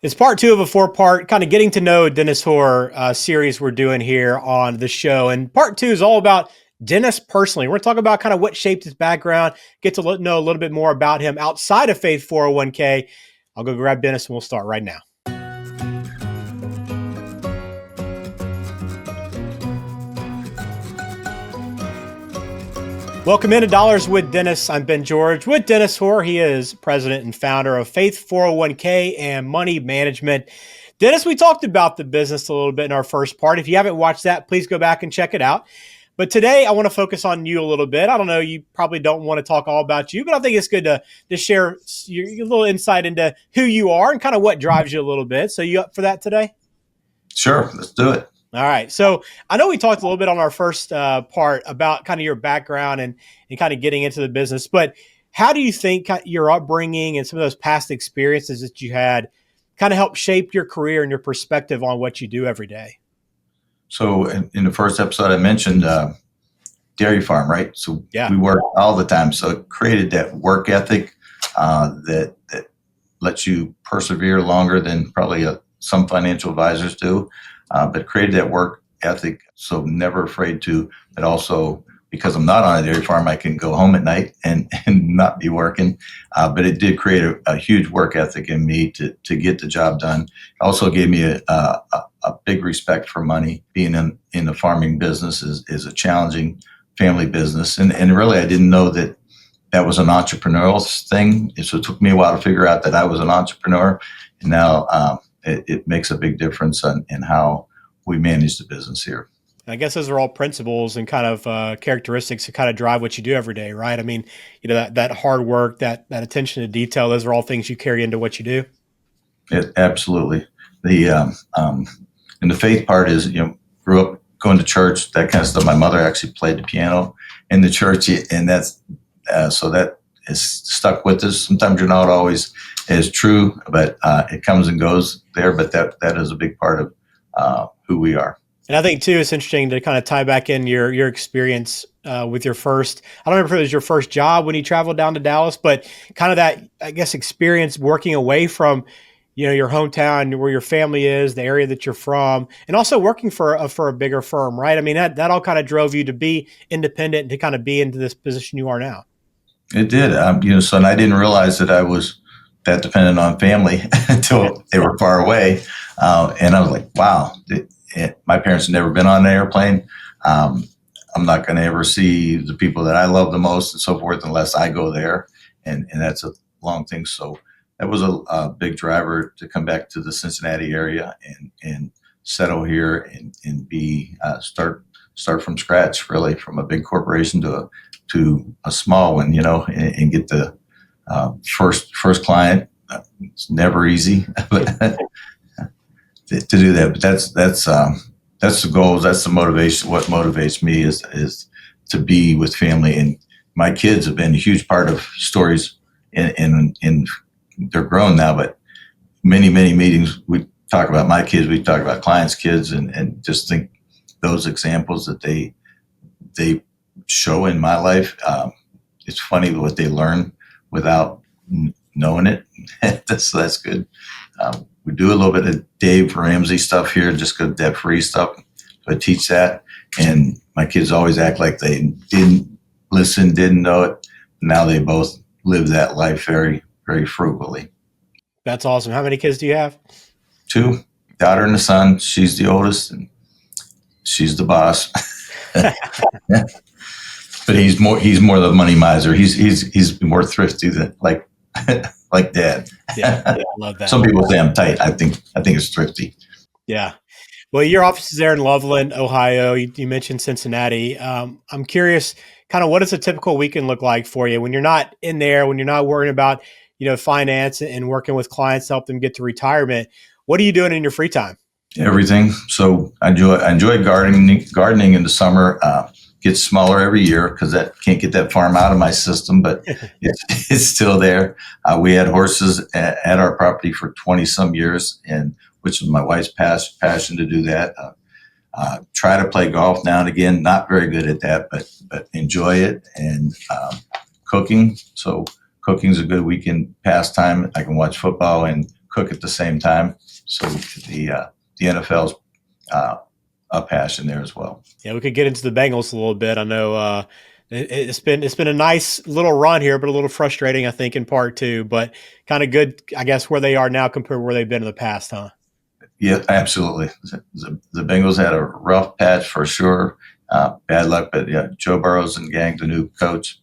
It's part two of a four-part kind of getting to know Dennis Horr series we're doing here on the show. And part two is all about Dennis personally. We're talking about kind of what shaped his background, get to know a little bit more about him outside of Faith 401k. I'll go grab Dennis and we'll start right now. Welcome into Dollars with Dennis. I'm Ben George with Dennis Horr. He is president and founder of Faith 401k and Money Management. Dennis, we talked about the business a little bit in our first part. If you haven't watched that, please go back and check it out. But today I want to focus on you a little bit. I don't know, you probably don't want to talk all about you, but I think it's good to share your little insight into who you are and kind of what drives you a little bit. So you up for that today? Sure, let's do it. All right. So I know we talked a little bit on our first part about kind of your background and kind of getting into the business, but how do you think your upbringing and some of those past experiences that you had kind of help shape your career and your perspective on what you do every day? So in the first episode, I mentioned dairy farm, right? So Yeah. we work all the time. So it created that work ethic that lets you persevere longer than probably some financial advisors do, but created that work ethic. So never afraid to, but also because I'm not on a dairy farm, I can go home at night and not be working. But it did create a huge work ethic in me to get the job done. It also gave me a big respect for money. Being in the farming business is a challenging family business. And really, I didn't know that was an entrepreneurial thing. So it took me a while to figure out that I was an entrepreneur. And now it makes a big difference in how we manage the business here. I guess those are all principles and kind of characteristics that kind of drive what you do every day, right? I mean, that hard work, that attention to detail, those are all things you carry into what you do. Absolutely. The and the faith part is, grew up going to church, that kind of stuff. My mother actually played the piano in the church, and that's so that is stuck with us. Sometimes you're not always as true, but it comes and goes there. But that is a big part of who we are. And I think too, it's interesting to kind of tie back in your experience with your first. I don't remember if it was your first job when you traveled down to Dallas, but kind of that, I guess, experience working away from, your hometown, where your family is, the area that you're from, and also working for a bigger firm, right? I mean, that all kind of drove you to be independent and to kind of be into this position you are now. It did, so and I didn't realize that I was that dependent on family until they were far away, and I was like, wow. My parents had never been on an airplane. I'm not going to ever see the people that I love the most and so forth unless I go there. And that's a long thing. So that was a big driver to come back to the Cincinnati area and settle here and be start from scratch, really, from a big corporation to a small one, and get the first client. It's never easy, but to do that. But that's the goals. That's the motivation. What motivates me is to be with family, and my kids have been a huge part of stories. And they're grown now, but many meetings we talk about my kids. We talk about clients' kids, and just think those examples that they show in my life. It's funny what they learn without knowing it. That's good. We do a little bit of Dave Ramsey stuff here, just good debt-free stuff. So I teach that, and my kids always act like they didn't listen, didn't know it. Now they both live that life very, very frugally. That's awesome. How many kids do you have? 2, daughter and a son. She's the oldest, and she's the boss. But he's more the money miser. He's more thrifty than like dad. Yeah, I love that. Some people say I'm tight. I think it's thrifty. Yeah. Well, your office is there in Loveland, Ohio. You mentioned Cincinnati. I'm curious, kind of what does a typical weekend look like for you when you're not in there, when you're not worrying about, finance and working with clients to help them get to retirement? What are you doing in your free time? Everything. So I enjoy gardening in the summer. Gets smaller every year because that can't get that farm out of my system, but it's still there. We had horses at our property for 20 some years, and which was my wife's passion to do that. Try to play golf now and again. Not very good at that, but enjoy it. And cooking. So cooking's a good weekend pastime. I can watch football and cook at the same time. So the NFL's a passion there as well. Yeah, we could get into the Bengals a little bit. I know it's been a nice little run here, but a little frustrating, I think, in part too. But kind of good, I guess, where they are now compared to where they've been in the past, huh? Yeah, absolutely. The Bengals had a rough patch for sure. Bad luck, but yeah, Joe Burrow's and gang, the new coach,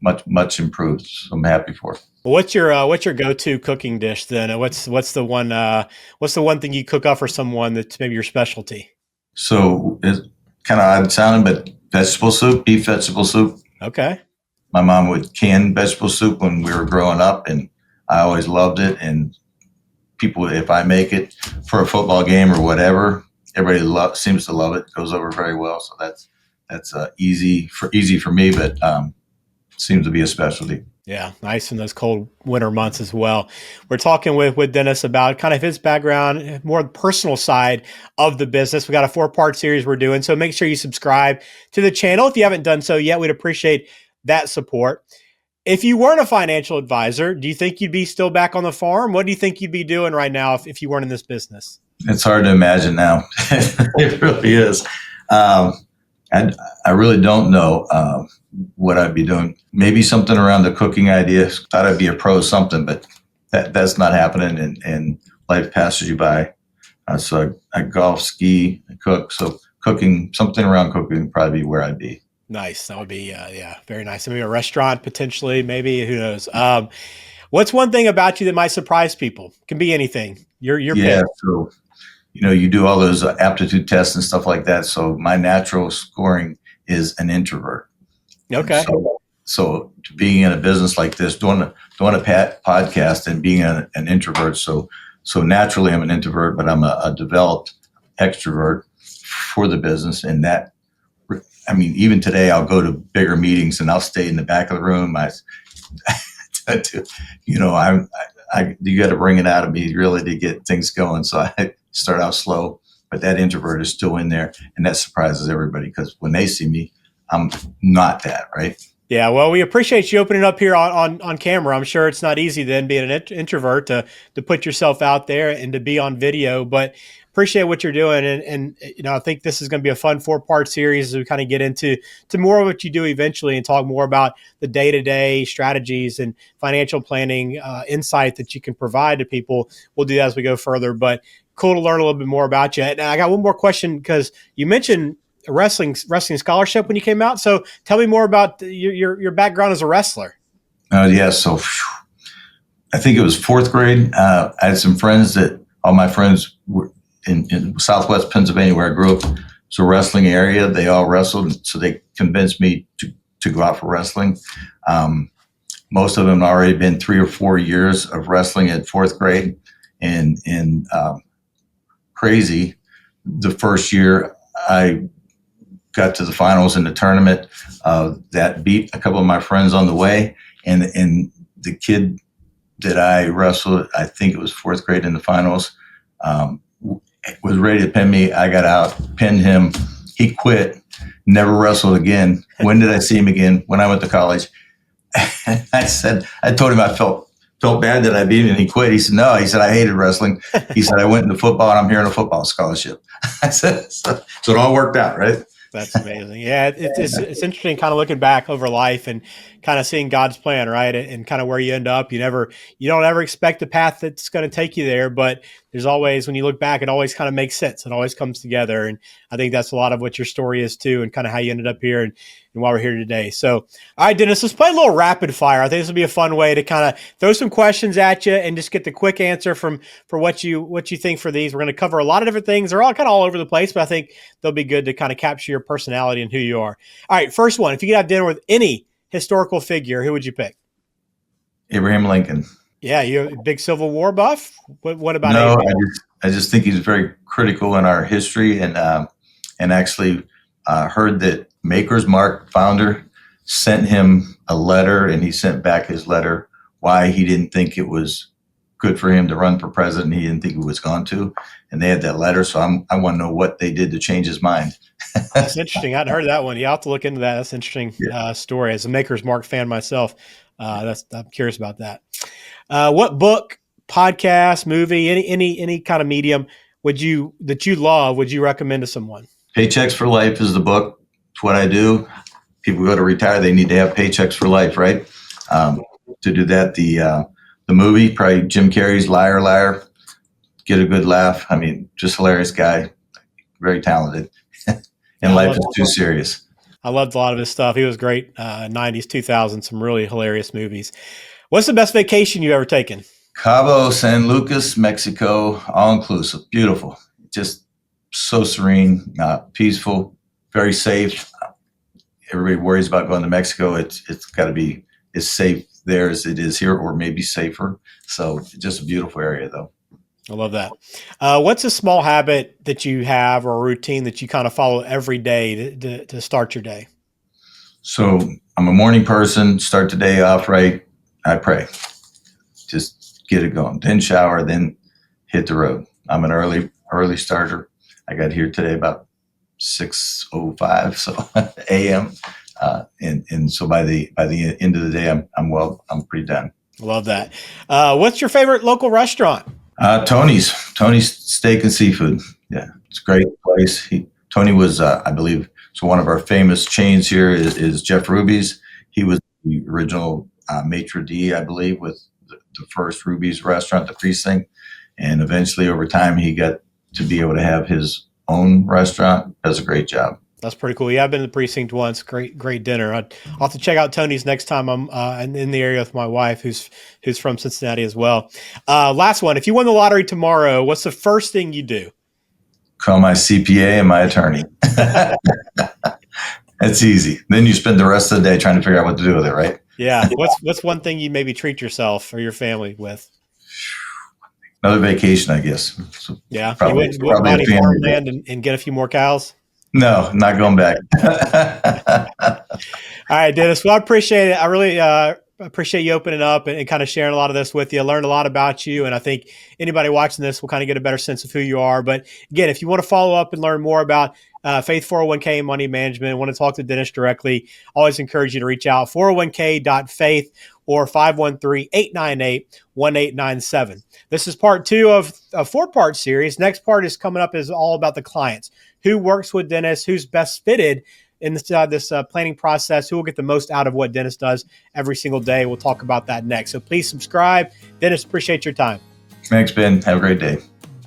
much improved. So I'm happy for it. Well, what's your go-to cooking dish then? What's the one thing you cook up for someone that's maybe your specialty? So it's kind of odd sounding, but vegetable soup, beef vegetable soup. Okay. My mom would can vegetable soup when we were growing up, and I always loved it. And people, if I make it for a football game or whatever, everybody seems to love it. It goes over very well. So that's easy for me, but seems to be a specialty. Yeah, nice in those cold winter months as well. We're talking with Dennis about kind of his background, more personal side of the business. We got a 4-part series we're doing, so make sure you subscribe to the channel if you haven't done so yet. We'd appreciate that support. If you weren't a financial advisor, do you think you'd be still back on the farm? What do you think you'd be doing right now if you weren't in this business? It's hard to imagine now. It really is. I really don't know what I'd be doing. Maybe something around the cooking idea. Thought I'd be a pro something, but that's not happening, and life passes you by. So I golf, ski, I cook. So cooking, something around cooking would probably be where I'd be. Nice. That would be, yeah, very nice. Maybe a restaurant potentially, maybe, who knows? What's one thing about you that might surprise people? Can be anything. Your Yeah. pick. So, you do all those aptitude tests and stuff like that. So my natural scoring is an introvert. Okay. So being in a business like this, doing a podcast and being an introvert. So naturally I'm an introvert, but I'm a developed extrovert for the business. And that, I mean, even today I'll go to bigger meetings and I'll stay in the back of the room. You got to bring it out of me really to get things going. So I start out slow, but that introvert is still in there, and that surprises everybody because when they see me, I'm not that, right? Yeah, well, we appreciate you opening up here on camera. I'm sure it's not easy then being an introvert to put yourself out there and to be on video, but appreciate what you're doing. And I think this is going to be a fun 4-part series as we kind of get into more of what you do eventually and talk more about the day-to-day strategies and financial planning insight that you can provide to people. We'll do that as we go further, but cool to learn a little bit more about you. And I got one more question because you mentioned a wrestling scholarship when you came out. So tell me more about your background as a wrestler. Yeah. So I think it was 4th grade. I had some friends all my friends were in Southwest Pennsylvania where I grew up. It's a wrestling area. They all wrestled. So they convinced me to go out for wrestling. Most of them had already been 3 or 4 years of wrestling at 4th grade. And crazy, the first year I got to the finals in the tournament that beat a couple of my friends on the way. And the kid that I wrestled, I think it was 4th grade in the finals, was ready to pin me. I got out, pinned him. He quit, never wrestled again. When did I see him again? When I went to college. I told him I felt bad that I beat him, and he quit. He said, no. He said, I hated wrestling. He said, I went into football, and I'm here on a football scholarship. I said, so it all worked out, right? That's amazing. Yeah, it's interesting kind of looking back over life and kind of seeing God's plan, right? And kind of where you end up. You don't ever expect the path that's going to take you there, but there's always, when you look back, it always kind of makes sense. It always comes together. And I think that's a lot of what your story is too, and kind of how you ended up here and why we're here today. So, all right, Dennis, let's play a little rapid fire. I think this will be a fun way to kind of throw some questions at you and just get the quick answer for what you think for these. We're going to cover a lot of different things. They're all kind of all over the place, but I think they'll be good to kind of capture your personality and who you are. All right, first one. If you could have dinner with any historical figure, who would you pick? Abraham Lincoln. Yeah, you a big Civil War buff? What about No, Abraham? I just think he's very critical in our history, and actually heard that Maker's Mark founder sent him a letter, and he sent back his letter why he didn't think it was good for him to run for president. He didn't think he was going to, and they had that letter. So I want to know what they did to change his mind. That's interesting. I hadn't heard that one. Yeah, I'll have to look into that. That's an interesting story. As a Maker's Mark fan myself, I'm curious about that. What book, podcast, movie, any kind of medium would you recommend to someone? Paychecks for Life is the book. It's what I do. People go to retire, they need to have paychecks for life, right? To do that, the movie, probably Jim Carrey's Liar Liar, get a good laugh. I mean, just hilarious guy, very talented. And life is too serious. I loved a lot of his stuff. He was great. 90s, 2000s, some really hilarious movies. What's the best vacation you've ever taken? Cabo San Lucas, Mexico, all inclusive, beautiful, just so serene, peaceful, very safe. Everybody worries about going to Mexico. It's got to be as safe there as it is here, or maybe safer. So just a beautiful area, though. I love that. What's a small habit that you have or a routine that you kind of follow every day to start your day? So I'm a morning person. Start the day off right. I pray. Just get it going. Then shower. Then hit the road. I'm an early starter. I got here today about 6:05 a.m. And so by the end of the day, I'm pretty done. Love that. What's your favorite local restaurant? Tony's Steak and Seafood. Yeah, it's a great place. Tony was, I believe, so one of our famous chains here is Jeff Ruby's. He was the original maitre d', I believe, with the first Ruby's restaurant, the Precinct. And eventually, over time, he got to be able to have his own restaurant. Does a great job. That's pretty cool. Yeah, I've been to the Precinct once. Great dinner. I'll have to check out Tony's next time I'm in the area with my wife, who's from Cincinnati as well. Last one. If you won the lottery tomorrow, what's the first thing you do? Call my CPA and my attorney. That's easy. Then you spend the rest of the day trying to figure out what to do with it, right? Yeah. What's one thing you maybe treat yourself or your family with? Another vacation, I guess. So yeah. Probably buy farmland and get a few more cows. No, not going back. All right, Dennis. Well, I appreciate it. I really appreciate you opening up and kind of sharing a lot of this with you. I learned a lot about you, and I think anybody watching this will kind of get a better sense of who you are. But again, if you want to follow up and learn more about Faith 401k and money management, want to talk to Dennis directly, always encourage you to reach out, 401k.faith or 513-898-1897. This is part 2 of a 4-part series. Next part is coming up, is all about the clients. Who works with Dennis, who's best fitted in this planning process, who will get the most out of what Dennis does every single day. We'll talk about that next. So please subscribe. Dennis, appreciate your time. Thanks, Ben. Have a great day.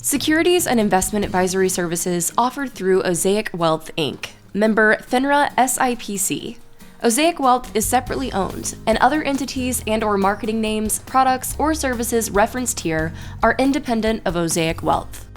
Securities and investment advisory services offered through Osaic Wealth, Inc., member FINRA SIPC. Osaic Wealth is separately owned, and other entities and/or marketing names, products, or services referenced here are independent of Osaic Wealth.